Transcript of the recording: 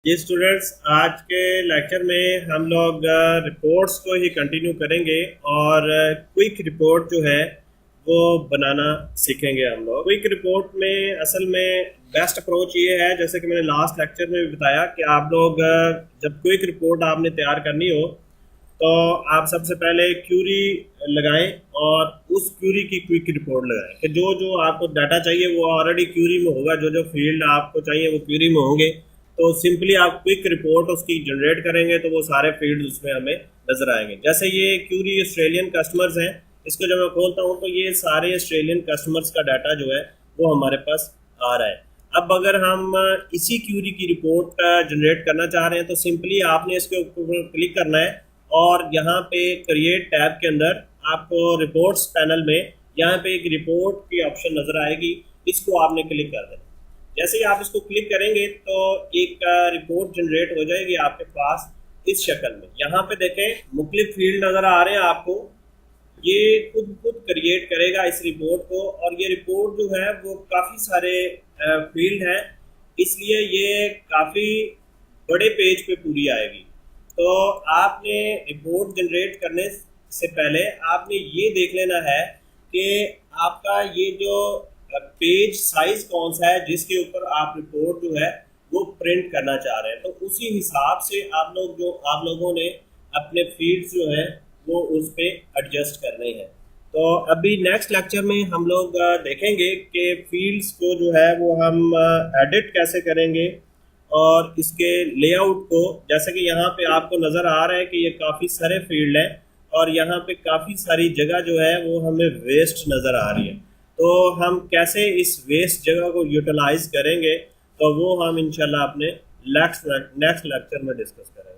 जी students, आज के lecture में हम लोग रिपोर्ट्स को ही कंटिन्यू करेंगे और क्विक रिपोर्ट जो है वो बनाना सीखेंगे। हम लोग क्विक रिपोर्ट में असल में बेस्ट अप्रोच ये है, जैसे कि मैंने लास्ट लेक्चर में भी बताया कि आप लोग जब क्विक रिपोर्ट आपने तैयार करनी हो तो आप सबसे पहले क्यूरी लगाएं और उस क्यूरी की क्विक रिपोर्ट लगाएं कि जो जो आपको डाटा चाहिए वो ऑलरेडी क्यूरी में होगा, जो जो फील्ड आपको चाहिए वो क्यूरी में होंगे। तो सिंपली आप क्विक रिपोर्ट उसकी जनरेट करेंगे तो वो सारे फील्ड उसमें हमें नजर आएंगे। जैसे ये क्यूरी ऑस्ट्रेलियन कस्टमर्स हैं, इसको जब मैं खोलता हूँ तो ये सारे ऑस्ट्रेलियन कस्टमर्स का डाटा जो है वो हमारे पास आ रहा है। अब अगर हम इसी क्यूरी की रिपोर्ट जनरेट करना चाह रहे हैं तो सिंपली आपने इसके ऊपर क्लिक करना है और यहाँ पे क्रिएट टैब के अंदर आपको रिपोर्ट्स पैनल में यहाँ पे एक रिपोर्ट की ऑप्शन नजर आएगी, इसको आपने क्लिक कर देना। जैसे ही आप इसको क्लिक करेंगे तो एक रिपोर्ट जनरेट हो जाएगी आपके पास इस शक्ल में। यहाँ पे देखें मुख्तलिफ फील्ड नजर आ रहे हैं आपको, ये खुद क्रिएट करेगा इस रिपोर्ट को और ये रिपोर्ट जो है वो काफ़ी सारे फील्ड है, इसलिए ये काफ़ी बड़े पेज पे पूरी आएगी। तो आपने रिपोर्ट जनरेट करने से पहले आपने ये देख लेना है कि आपका ये जो पेज साइज कौन सा है जिसके ऊपर आप रिपोर्ट जो है वो प्रिंट करना चाह रहे हैं। तो उसी हिसाब से आप लोगों ने अपने फील्ड्स जो है वो उस पे एडजस्ट करने हैं। तो अभी नेक्स्ट लेक्चर में हम लोग देखेंगे कि फील्ड्स को जो है वो हम एडिट कैसे करेंगे और इसके लेआउट को, जैसे कि यहाँ पे आपको नज़र आ रहा है कि ये काफ़ी सारे फील्ड हैं और यहाँ पे काफ़ी सारी जगह जो है वो हमें वेस्ट नज़र आ रही है। तो हम कैसे इस वेस्ट जगह को यूटिलाइज करेंगे तो वो हम इंशाल्लाह अपने नेक्स्ट लेक्चर में डिस्कस करेंगे।